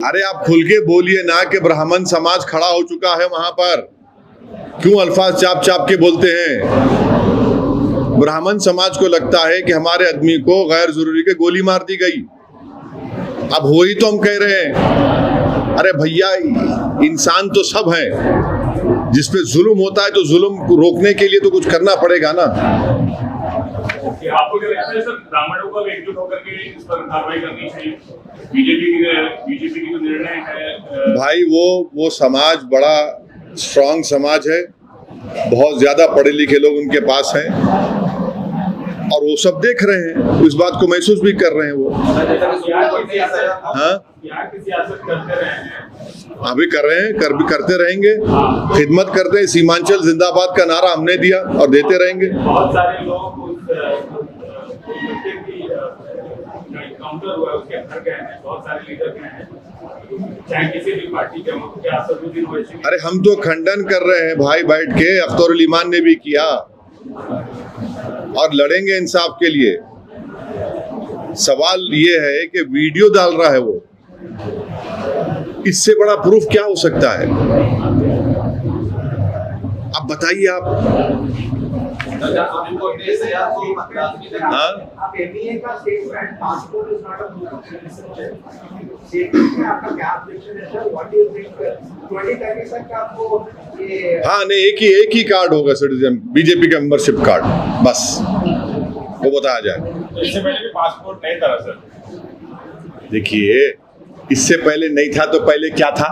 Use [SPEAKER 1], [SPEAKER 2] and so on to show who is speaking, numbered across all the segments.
[SPEAKER 1] अरे आप खुल के बोलिए ना कि ब्राह्मण समाज खड़ा हो चुका है वहां पर, क्यों अल्फाज चाप चाप के बोलते हैं? ब्राह्मण समाज को लगता है कि हमारे आदमी को गैर जरूरी के गोली मार दी गई। अब हो ही तो हम कह रहे हैं, अरे भैया इंसान तो सब है, जिसपे जुल्म होता है तो जुल्म को रोकने के लिए तो कुछ करना पड़ेगा ना।
[SPEAKER 2] आपको क्या लगता है सर, ब्राह्मणों को एकजुट होकर के इस पर कार्रवाई करनी चाहिए? बीजेपी की जो निर्णय है
[SPEAKER 1] भाई, वो समाज बड़ा स्ट्रांग समाज है, बहुत ज्यादा पढ़े लिखे लोग उनके पास हैं और वो सब देख रहे हैं, इस बात को महसूस भी कर रहे हैं। वो हाँ अभी कर रहे हैं, भी करते रहेंगे, खिदमत करते हैं। सीमांचल जिंदाबाद का नारा हमने दिया और देते रहेंगे।
[SPEAKER 2] बहुत सारे लोग काउंटर हुआ उसके अंदर गए हैं, बहुत सारे लीडर गए हैं, चाहे किसी भी पार्टी के हों, क्या असदुद्दीन ओवैसी।
[SPEAKER 1] अरे हम तो खंडन कर रहे हैं भाई बैठ के, अख्तरुल ईमान ने भी किया और लड़ेंगे इंसाफ के लिए। सवाल ये है कि वीडियो डाल रहा है वो, इससे बड़ा प्रूफ क्या हो सकता है? अब बताइए आप। हाँ नहीं, एक ही कार्ड होगा सिटीजन, बीजेपी का मेंबरशिप कार्ड, बस वो बताया जाए।
[SPEAKER 2] इससे पहले भी पासपोर्ट नहीं था सर।
[SPEAKER 1] देखिए, इससे पहले नहीं था तो पहले क्या था?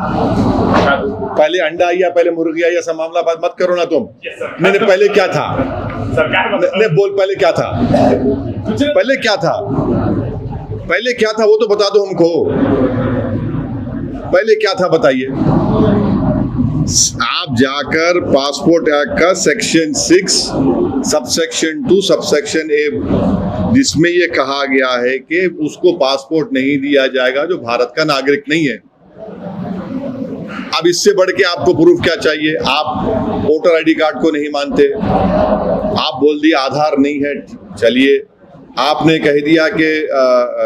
[SPEAKER 1] पहले अंडा या पहले मुर्गी या ऐसा मामला बात मत करो ना तुम। नहीं, पहले क्या था? नहीं बोल, पहले क्या था? पहले क्या था? पहले क्या था वो तो बता दो हमको। पहले क्या था बताइए। आप जाकर पासपोर्ट एक्ट का सेक्शन 6 सबसेक्शन 2 सबसेक्शन ए, जिसमें ये कहा गया है कि उसको पासपोर्ट नहीं दिया जाएगा जो भारत का नागरिक नहीं है। अब इससे बढ़ के आपको प्रूफ क्या चाहिए? आप वोटर आईडी कार्ड को नहीं मानते, आप बोल दिए आधार नहीं है, चलिए आपने कह दिया कि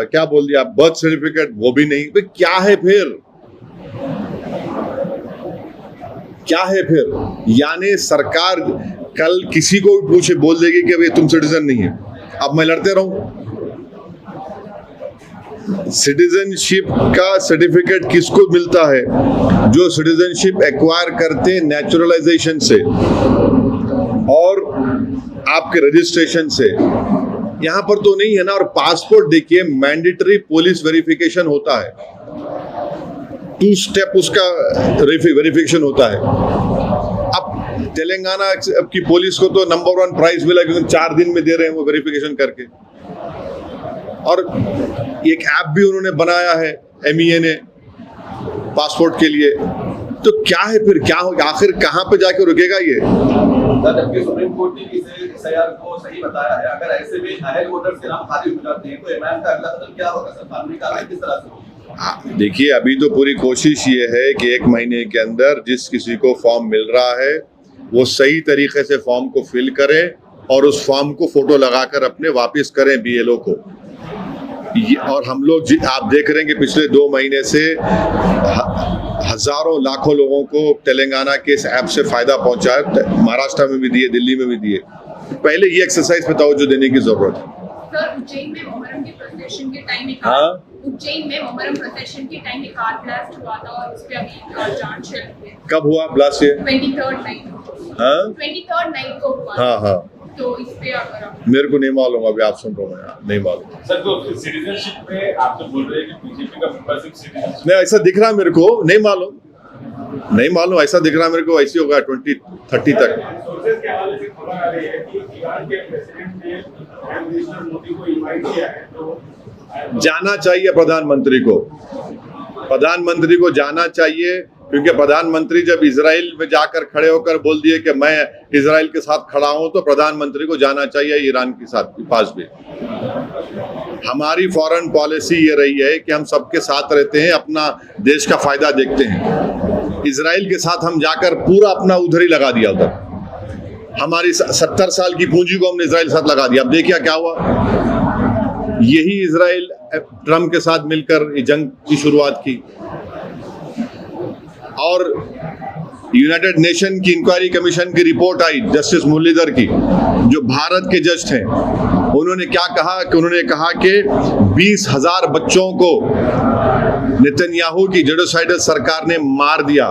[SPEAKER 1] क्या बोल दिया, बर्थ सर्टिफिकेट वो भी नहीं, तो क्या है फिर? क्या है फिर? यानी सरकार कल किसी को भी पूछे बोल देगी कि भाई तुम सिटीजन नहीं है, अब मैं लड़ते रहूं? सिटीजनशिप का सर्टिफिकेट किसको मिलता है? जो सिटीजनशिप एक्वायर करते नेचुरलाइजेशन से और आपके रजिस्ट्रेशन से। यहां पर तो नहीं है ना। और पासपोर्ट देखिए, मैंडेटरी पुलिस वेरिफिकेशन होता है, 2 स्टेप उसका वेरिफिकेशन होता है। अब तेलंगाना की पुलिस को तो नंबर 1 प्राइज मिला क्योंकि 4 दिन में दे रहे हैं वो वेरिफिकेशन करके। और एक ऐप भी उन्होंने बनाया है MEA ने पासपोर्ट के लिए। तो क्या है फिर? क्या हो आखिर? कहां पे जाके रुकेगा ये?
[SPEAKER 3] जबकि सुप्रीम कोर्ट ने इसे SIR को सही बताया है। अगर ऐसे में अहल वोटर्स के नाम खारिज हो जाते हैं तो इमरान का अगला कदम क्या होगा? सर कानूनी कार्रवाई किस तरह से होगी?
[SPEAKER 1] देखिए, अभी तो पूरी कोशिश ये है कि 1 महीने के अंदर जिस किसी को फॉर्म मिल रहा है वो सही तरीके से फॉर्म को फिल करे और उस फॉर्म को फोटो लगाकर अपने वापस करें BLO को। और हम लोग आप देख रहे हैं कि पिछले 2 महीने से हजारों लाखों लोगों को तेलंगाना के इस ऐप से फायदा पहुंचा है। महाराष्ट्र में भी दिए, दिल्ली में भी दिए। पहले ये एक्सरसाइज पे तवज्जो देने की जरूरत है।
[SPEAKER 4] सर, उज्जैन में मोहर्रम के प्रोसेशन के टाइम उज्जैन में मोहर्रम प्रोसेशन के टाइम एक कार ब्लास्ट हुआ था और उस पे अभी जांच चल रही है।
[SPEAKER 1] कब हुआ ब्लास्ट? ये
[SPEAKER 4] 23rd नाइट।
[SPEAKER 1] हाँ,
[SPEAKER 4] 23rd नाइट को हुआ।
[SPEAKER 1] हाँ।
[SPEAKER 4] तो इस पे अगर
[SPEAKER 1] मेरे को नहीं मालूम, अभी आप सुन रहे हो, नहीं मालूम।
[SPEAKER 2] सर, तो सिटीजनशिप पे आप तो बोल रहे हैं कि बीजेपी का मेंबरशिप सिटीजनशिप
[SPEAKER 1] नहीं, ऐसा दिख रहा मेरे को, नहीं मालूम, ऐसा दिख रहा मेरे को, ऐसे होगा 2030 तक।
[SPEAKER 2] सोर्सेज के हवाले से खबर आ रही है कि ईरान के प्रेसिडेंट ने प्राइम मिनिस्टर मोदी को इनवाइट किया है, तो
[SPEAKER 1] जाना चाहिए प्रधानमंत्री को जाना चाहिए, क्योंकि प्रधानमंत्री जब इजराइल में जाकर खड़े होकर बोल दिए कि मैं इजराइल के साथ खड़ा हूं, तो प्रधानमंत्री को जाना चाहिए ईरान के साथ पास भी। हमारी फॉरेन पॉलिसी ये रही है कि हम सबके साथ रहते हैं, अपना देश का फायदा देखते हैं। इजराइल के साथ हम जाकर पूरा अपना उधर ही लगा दिया, उधर हमारी 70 साल की पूंजी को हमने इजराइल के साथ लगा दिया। अब देखिए क्या हुआ। यही इजराइल ट्रम्प के साथ मिलकर जंग की शुरुआत की। और यूनाइटेड नेशन की इंक्वायरी कमीशन की रिपोर्ट आई जस्टिस मुरलीधर की, जो भारत के जज थे, उन्होंने क्या कहा कि उन्होंने कहा कि 20,000 बच्चों को नेतन्याहू की जेनोसाइडल सरकार ने मार दिया,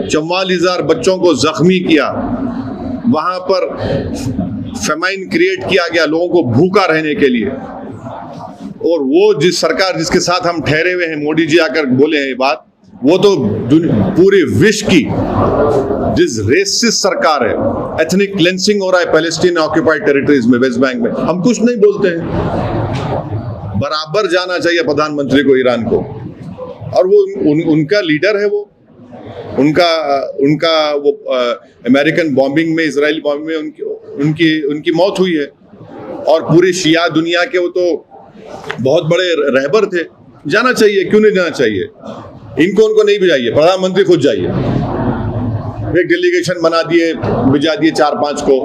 [SPEAKER 1] 44,000 बच्चों को जख्मी किया, वहां पर फेमाइन क्रिएट किया गया लोगों को भूखा रहने के लिए। और वो जिस सरकार जिसके साथ हम ठहरे हुए हैं, मोदी जी आकर बोले हैं ये बात, वो तो पूरे विश्व की जिस रेसिस्ट सरकार है, एथनिक क्लेंसिंग हो रहा है पैलेस्टीन ऑक्यूपाइड टेरिटरीज में, वेस्ट बैंक में, हम कुछ नहीं बोलते हैं। बराबर जाना चाहिए प्रधानमंत्री को ईरान को, और वो उनका लीडर है, वो उनका वो अमेरिकन बॉम्बिंग में, इजराइल बॉम्बिंग में उनकी मौत हुई है, और पूरी शिया दुनिया के वो तो बहुत बड़े रहबर थे। जाना चाहिए, क्यों नहीं जाना चाहिए? इनको नहीं भेजाइए, प्रधानमंत्री खुद जाइए। एक डेलीगेशन बना दिए, भेजा दिए 4-5 को,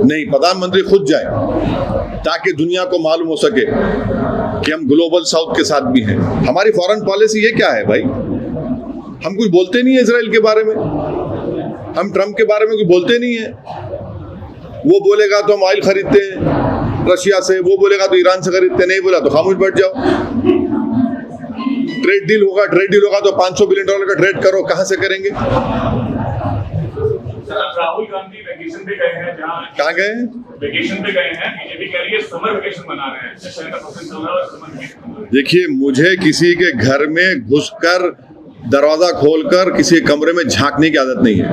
[SPEAKER 1] नहीं, प्रधानमंत्री खुद जाए ताकि दुनिया को मालूम हो सके कि हम ग्लोबल साउथ के साथ भी हैं। हमारी फॉरेन पॉलिसी ये क्या है भाई? हम कुछ बोलते नहीं है इजराइल के बारे में, हम ट्रम्प के बारे में कुछ बोलते नहीं है। वो बोलेगा तो हम ऑयल खरीदते हैं रशिया से, वो बोलेगा तो ईरान से खरीदते, नहीं बोला तो खामोश बैठ जाओ। ट्रेड डील होगा तो $500 बिलियन का ट्रेड करो, कहां से करेंगे?
[SPEAKER 2] राहुल गांधी वेकेशन पे गए हैं,
[SPEAKER 1] कहाँ गए हैं?
[SPEAKER 2] वेकेशन पे गए हैं, बीजेपी कह रही है समर वेकेशन मना रहे हैं, सेशन का प्रोसेस चल रहा है और समर वेकेशन।
[SPEAKER 1] देखिए, मुझे किसी के घर में घुसकर दरवाजा खोलकर किसी कमरे में झांकने की आदत नहीं है।